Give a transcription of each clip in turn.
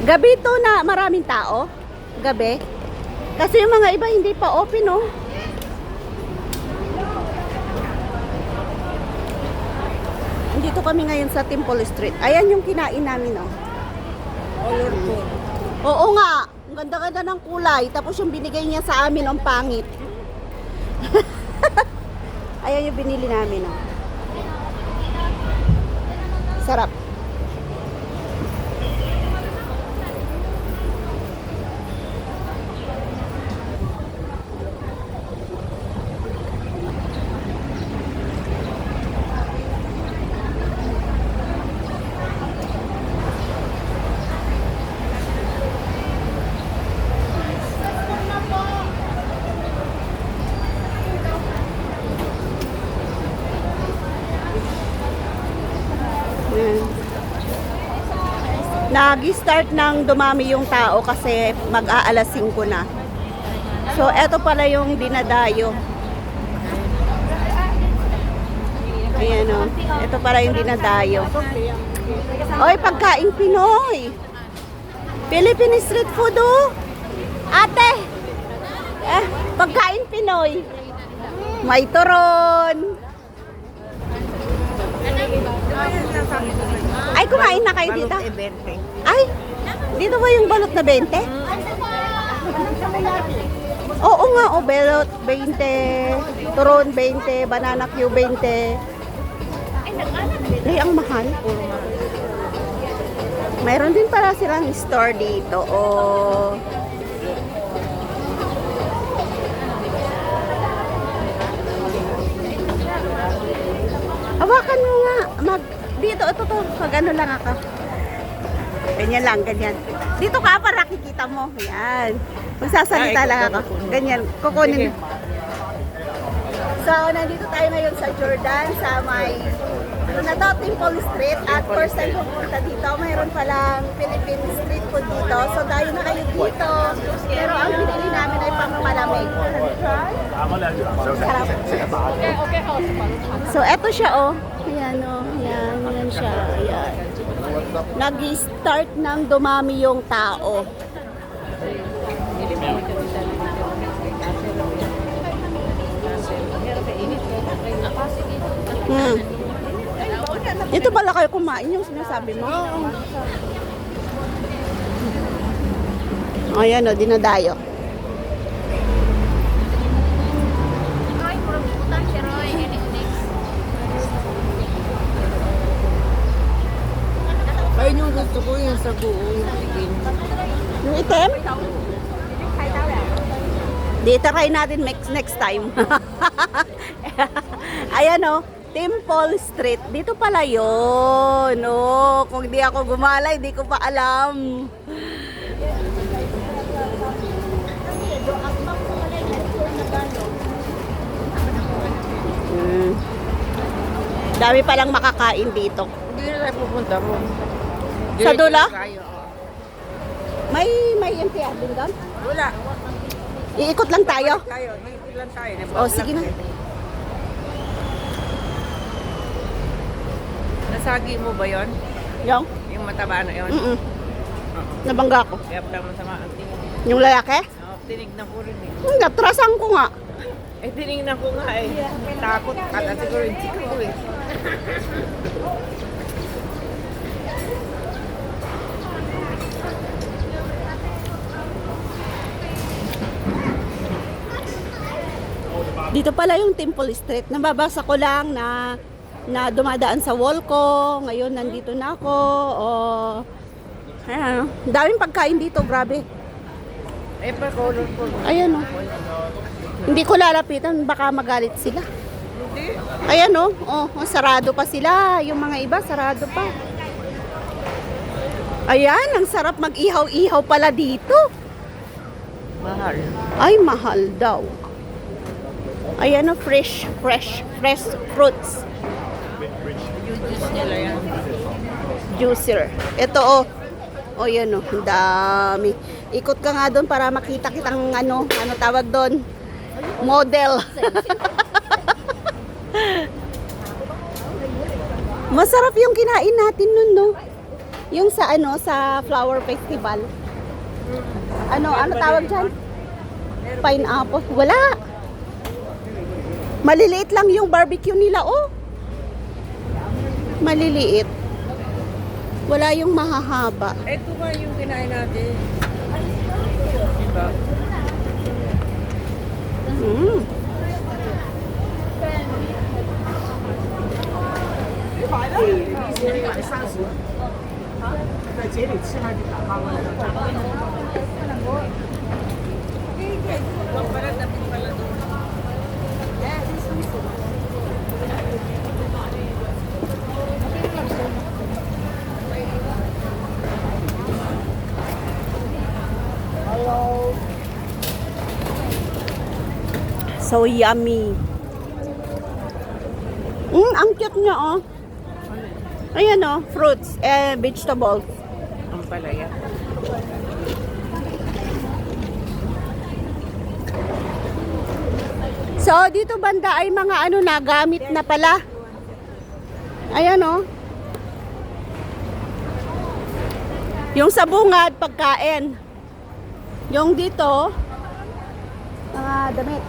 Gabi to na maraming tao. Gabi. Kasi yung mga iba hindi pa open, oh. Dito kami ngayon sa Temple Street. Ayan yung kinain namin, oh. Color food. Oo nga. Ang ganda-ganda ng kulay. Tapos yung binigay niya sa amin, ang pangit. Ayan yung binili namin, oh. Sarap. Nag-start nang dumami yung tao kasi mag-aalas 5 na. So, eto pala yung dinadayo. Ayan, o. Ito pala yung dinadayo. Oy, pagkain Pinoy. Philippine street food, oh. Ate. Pagkain Pinoy. May turon. Ay, kumain na kayo dito? Ay, dito ba yung balot na 20? Oo nga, oh, balot 20, turon 20, banana Q 20. Ay, ang mahal. Mayroon din pala silang store dito, oh. Hawakan mo nga, dito, ito to, mag-ano lang ako. Ganyan lang, ganyan. Dito ka para kikita mo. Yan. Magsasalita lang ako. Ganyan, kukunin. So, nandito tayo ngayon sa Jordan, sa may, ano na to, Temple Street. At first time pumunta dito, mayroon palang Philippine street food dito. So, tayo na kayo dito. Pero ang binili namin ay pangmalamig. Sarap. So, eto siya, oh. Ayan, oh. Ayan, ayan siya. Ayan. Nag-start nang dumami yung tao. Ito pala kayo kumain yung sinasabi mo? Ayan, oh, dinadayo. Ayun yung gusto ko, yung sa buo, yung chicken. Yung item? Dito kayo natin next time. Ayan, oh. Temple Street. Dito pala yun. Oh, kung di ako gumala, hindi ko pa alam. Dami palang makakain dito. Hindi na tayo pupunta mo. Sa Dula? Tayo. May MTR din doon? Wala. Iikot lang tayo? Tayo, may ilan tayo. Oh, sige na. Nasagi mo ba yon? Yung? Yung mataba na yon? Nabangga ko. Kaya pala masama ang tingin. Yung lalaki? Tinignan ko rin eh. Natrasan ko nga. Eh, tinignan ko nga eh. Takot. Kala siguro yung chicken ko eh. Dito pala yung Temple Street. Nababasa ko lang na dumadaan sa wall ko. Ngayon nandito na ako. Ayan, daming pagkain dito, grabe. Eh, pa colorful. Ayan, oh. Hindi ko lalapitan, baka magalit sila. Hindi. Ayan, oh. Sarado pa sila. Yung mga iba, sarado pa. Ayan, ang sarap mag-ihaw-ihaw pala dito. Mahal. Ay, mahal daw. Ayan, oh, fresh fruits. Yung juice nila yan. Juicer. Ito, oh. Oh, yan, oh. Ang dami. Ikot ka nga doon para makita kitang ano tawag doon? Model. Masarap yung kinain natin nun, no? Yung sa ano, sa flower festival. Ano tawag dyan? Pineapple. Wala. Maliliit lang yung barbecue nila, oh. Maliliit. Wala yung mahahaba. Ito ba yung kinain natin? Diba? Mm. So yummy. Ang cute niya, oh. Ayan, oh, fruits and vegetables. Ang palaya. So, dito banda ay mga ano na, gamit na pala. Ayan, oh. Yung sa bungad, pagkain. Yung dito, mga damit.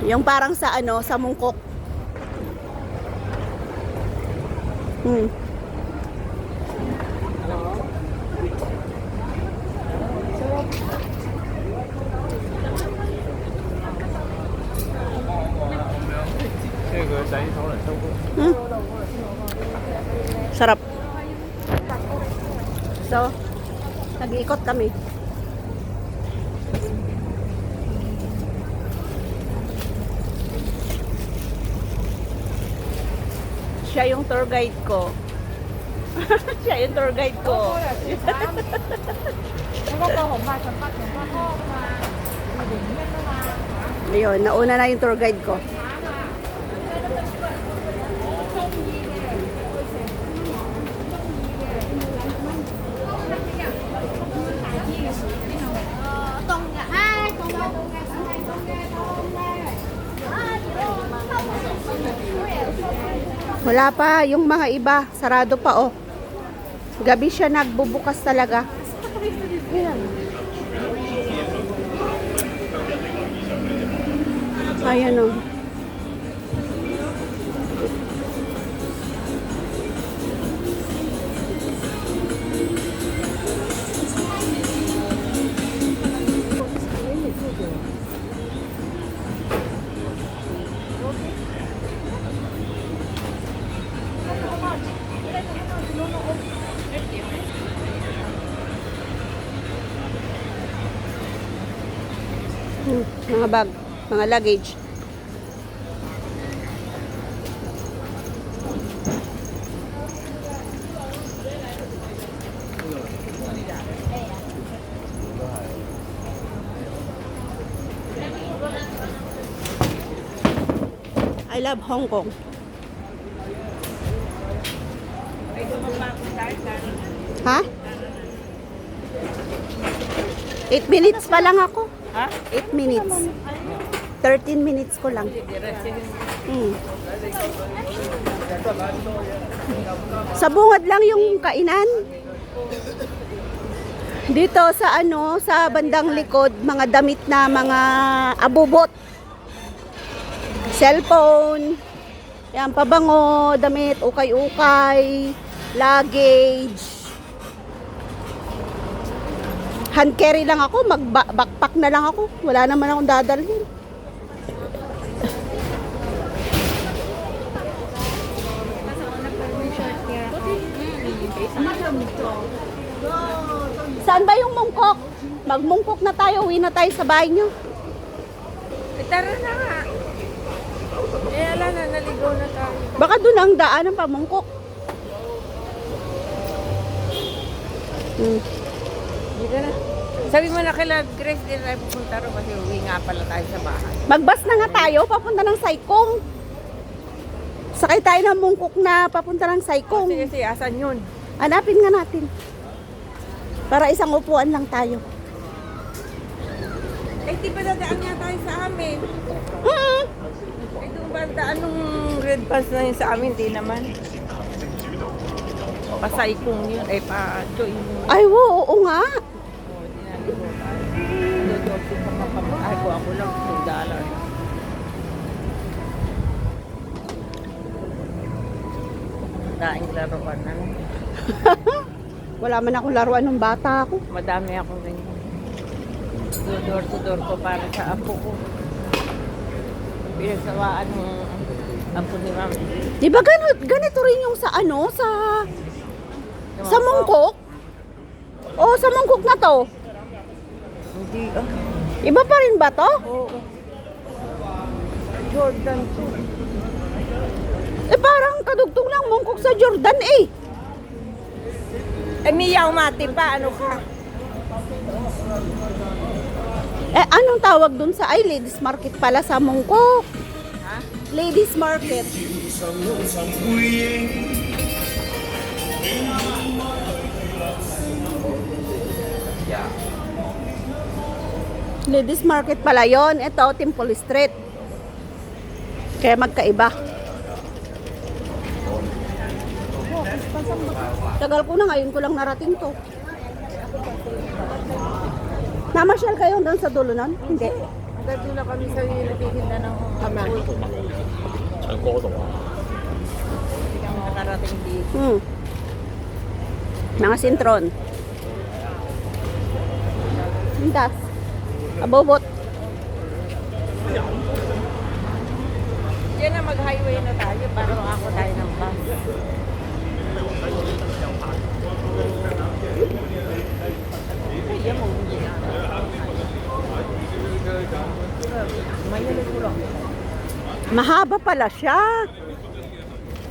Yung parang sa ano, sa mungkok. Sarap. So, nag-iikot kami. Siya yung tour guide ko. Siya yung tour guide ko. Ayun, nauna na yung tour guide ko. Wala pa, yung mga iba, sarado pa, oh. Gabi siya nagbubukas talaga. Ayan, oh. Mga bag, mga luggage. I love Hong Kong. Ha? 8 minutes pa lang ako. Ha? 8 minutes. 13 minutes ko lang. Sa bungad lang yung kainan. Dito sa ano, sa bandang likod, mga damit na mga abubot. Cellphone. Yan, pabango, damit, ukay-ukay, luggage. Hand carry lang ako, mag-backpack na lang ako. Wala naman akong dadalhin. Saan ba yung mungkok? Magmungkok na tayo, uwi na tayo sa bahay nyo. Tara na nga. Ala na, naligaw na tayo. Baka doon ang daan ng pamungkok. Dito na. Sabi mo na kila Grace din tayo pupunta ro kasi uwi nga pala tayo sa bahay. Magbas na nga tayo, papunta ng Saikong. Sakay tayo ng mungkok na papunta ng Saikong. Sige, asan yun? Hanapin nga natin. Para isang upuan lang tayo. Eh, di ba dadaan nga tayo sa amin? Mm-hmm. Eh, doon ba daan nung red pass na yun sa amin? Di naman. Pasaikong yun. Eh, pa-join yun. Ay, oo nga. Oo, dinaligo tayo. Dodorso pa mapapakahay ko. Ako lang, $2. Daing laruan na. Wala man akong laruan ng bata ako. Madami akong ganyan. Dodor ko para sa apo ko. Pinagsawaan ng apo ni Ma'am. Di ba ganito rin yung sa ano, sa mungkok? O, sa mungkok na to? Hindi. Iba pa rin ba to? Oo. Jordan to. Eh, parang kadugtong lang mungkok sa Jordan eh. Eh, Mia, umati pa. Ano ka? Eh, anong tawag dun sa, ay, ladies market pala sa mungkok. Ha? Ladies market. Ladies market pala yon. Ito, Temple Street. Kaya magkaiba. Tagal ko na, ngayon ko lang narating to. Namasyal kayo doon sa dulo nun? Hindi. Hanggang doon na kami sa nagtitinda ng kama. Hindi kami nakarating dito. Mga sintron. Hintas. Abobot. Yan na, mag-highway na tayo para makako tayo ng bus. Ay, yan mo. Mayalo ko lang. Mahaba pala siya.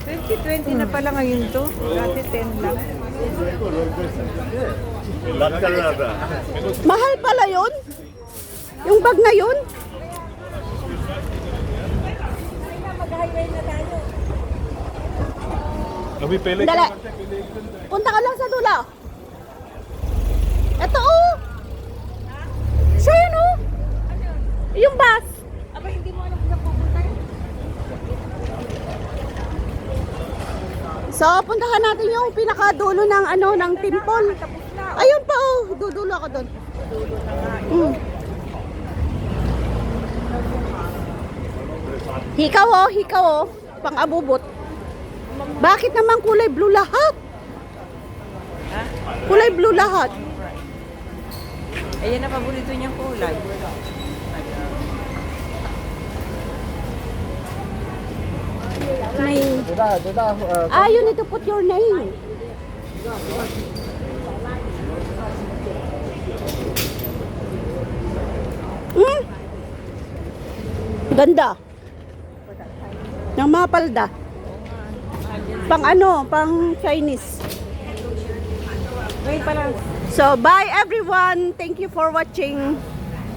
2020 na pala ngayon to. Dati 10 lang. Mahal pala yun. Yung bag na yun. Mag-highway na tayo. Dali. Punta ka lang sa dulo. Ito oh. Siya yun oh. Yung bus. Aba, hindi mo alam kung saan pupunta yun. So, puntahan natin yung pinakadulo ng ano, ng temple. Ayun pa oh. Dudulo ako doon. Hikaw oh. Pang-abubot. Bakit naman kulay blue lahat? Ha? Kulay blue lahat. Ayan na paborito niyang kulay. May... you need to put your name. Ganda. Ng mga palda. Pang ano, pang Chinese. Wait pa lang. So, bye everyone. Thank you for watching.